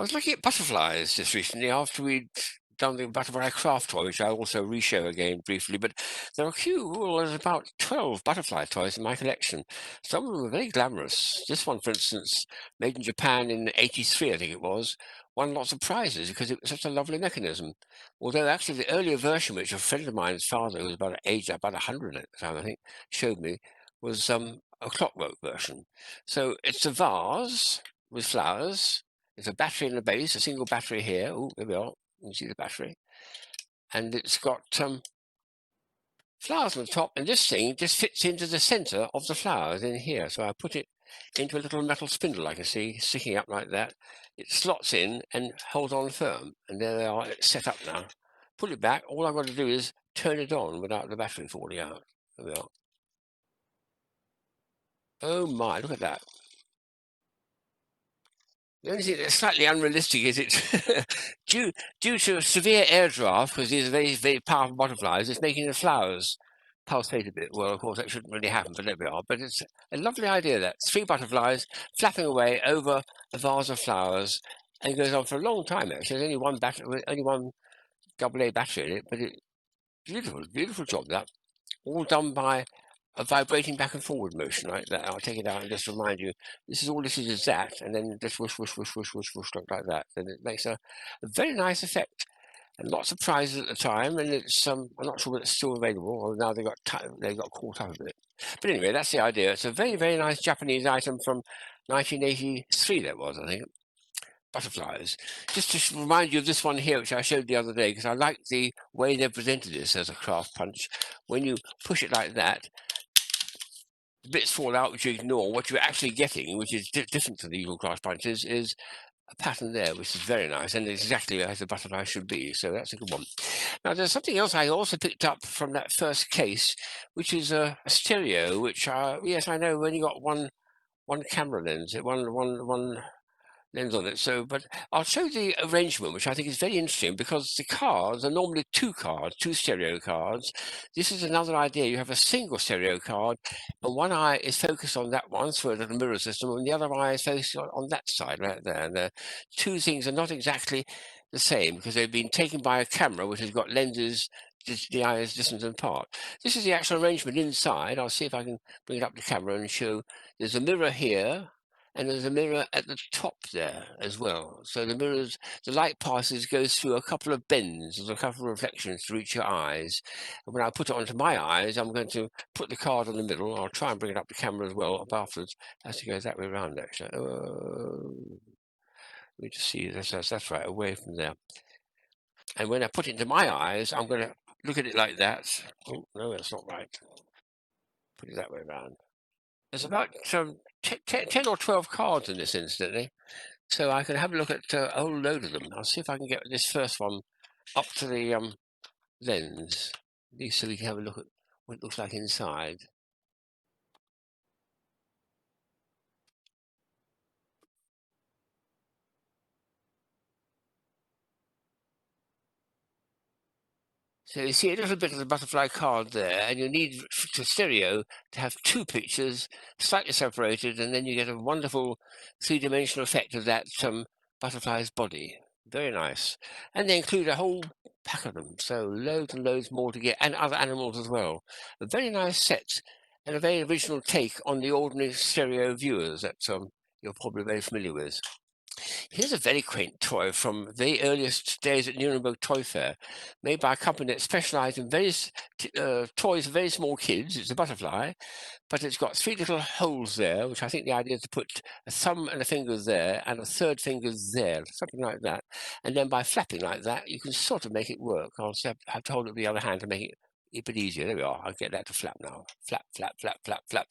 was looking at butterflies just recently after we'd done the butterfly craft toy, which I also re-show again briefly. But there are a few, well, there's about 12 butterfly toys in my collection. Some of them are very glamorous. This one, for instance, made in Japan in '83, I think it was, won lots of prizes because it was such a lovely mechanism. Although actually the earlier version, which a friend of mine's father, who was about age about 100 at the time, I think, showed me, was a clockwork version. So it's a vase with flowers. There's a battery in the base, a single battery here. Oh, there we are. You can see the battery. And it's got flowers on the top. And this thing just fits into the center of the flowers in here. So I put it into a little metal spindle I can see sticking up like that. It slots in and holds on firm. And there they are. It's set up now. Put it back. All I've got to do is turn it on without the battery falling out. There we are. Oh my, look at that. The only thing that's slightly unrealistic is it's due to a severe air draft, because these are very, very powerful butterflies, it's making the flowers pulsate a bit. Well, of course, that shouldn't really happen, but there we are. But it's a lovely idea that three butterflies flapping away over a vase of flowers, and it goes on for a long time, actually. There's only one battery, only one double A battery in it, but beautiful, beautiful job, that. All done by a vibrating back and forward motion like that. I'll take it out and just remind you, this is all this is that, and then just whoosh, whoosh, whoosh, whoosh, whoosh, whoosh, like that. And it makes a very nice effect. And lots of prizes at the time, and it's I'm not sure whether it's still available, or now they got caught up a bit. But anyway, that's the idea. It's a very, very nice Japanese item from 1983, that was, I think. Butterflies. Just to remind you of this one here, which I showed the other day, because I like the way they presented this as a craft punch. When you push it like that, the bits fall out which you ignore. What you're actually getting, which is different to the usual craft punches, is a pattern there, which is very nice and exactly as the butterfly should be. So that's a good one. Now, there's something else I also picked up from that first case, which is a stereo, which, yes, I know, only got one camera lens, one lens on it. So, but I'll show the arrangement, which I think is very interesting because the cards are normally two cards, two stereo cards. This is another idea. You have a single stereo card, and one eye is focused on that one through a little mirror system, and the other eye is focused on that side right there. And the two things are not exactly the same because they've been taken by a camera, which has got lenses. The eye is distant apart. This is the actual arrangement inside. I'll see if I can bring it up to camera and show. There's a mirror here, and there's a mirror at the top there as well. So the light passes, goes through a couple of bends, there's a couple of reflections to reach your eyes. And when I put it onto my eyes, I'm going to put the card in the middle. I'll try and bring it up to camera as well afterwards. As it goes that way around, actually. Oh, let me just see, that's right, away from there. And when I put it into my eyes, I'm going to look at it like that. Oh, no, that's not right. Put it that way around. There's about 10 or 12 cards in this instantly. So I can have a look at a whole load of them. I'll see if I can get this first one up to the lens, at least so we can have a look at what it looks like inside. So you see a little bit of the butterfly card there, and you need to stereo to have two pictures slightly separated, and then you get a wonderful three-dimensional effect of that butterfly's body. Very nice. And they include a whole pack of them, so loads and loads more to get, and other animals as well. A very nice set, and a very original take on the ordinary stereo viewers that you're probably very familiar with. Here's a very quaint toy from the earliest days at Nuremberg Toy Fair, made by a company that specialised in toys for very small kids. It's a butterfly, but it's got three little holes there, which I think the idea is to put a thumb and a finger there and a third finger there, something like that. And then by flapping like that, you can sort of make it work. I'll have to hold it with the other hand to make it a bit easier. There we are. I'll get that to flap now. Flap, flap, flap, flap, flap.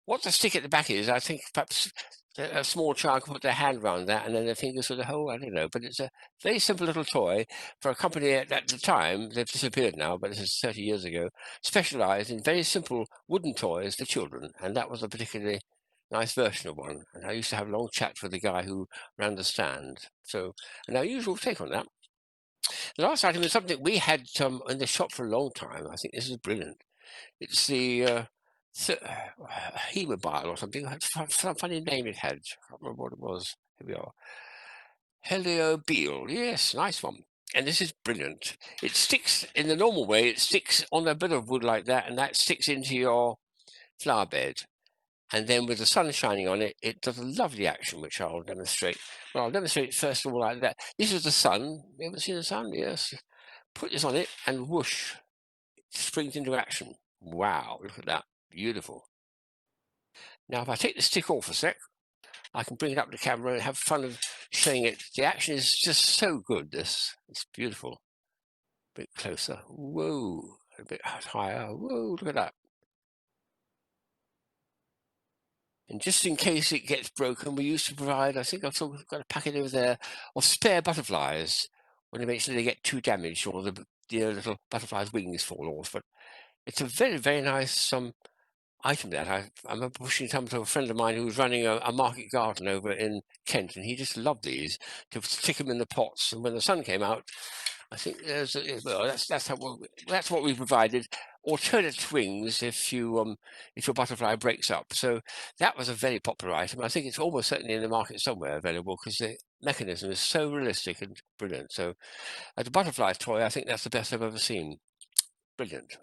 What the stick at the back is, I think perhaps a small child can put their hand around that and then their fingers through the hole. I don't know. But it's a very simple little toy for a company at the time, they've disappeared now, but this is 30 years ago, specialised in very simple wooden toys for children. And that was a particularly nice version of one. And I used to have long chats with the guy who ran the stand. So, an unusual take on that. The last item is something we had in the shop for a long time. I think this is brilliant. It's the Hemobile or something. Some funny name it had. I can't remember what it was. Here we are. Heliobeel. Yes, nice one. And this is brilliant. It sticks in the normal way. It sticks on a bit of wood like that, and that sticks into your flower bed. And then with the sun shining on it, it does a lovely action, which I'll demonstrate. Well, I'll demonstrate first of all like that. This is the sun. You ever seen the sun? Yes. Put this on it, and whoosh, it springs into action. Wow, look at that. Beautiful. Now, if I take the stick off a sec, I can bring it up to camera and have fun of showing it. The action is just so good, this. It's beautiful. A bit closer. Whoa. A bit higher. Whoa, look at that. And just in case it gets broken, we used to provide, I think I've got a packet over there, of spare butterflies when eventually they get too damaged or the little butterfly's wings fall off. But it's a very, very nice item that I remember pushing some to a friend of mine who was running a market garden over in Kent, and he just loved these to stick them in the pots. And when the sun came out, I think well, that's what we provided. Alternate wings if your butterfly breaks up. So that was a very popular item. I think it's almost certainly in the market somewhere available because the mechanism is so realistic and brilliant. So as a butterfly toy, I think that's the best I've ever seen. Brilliant.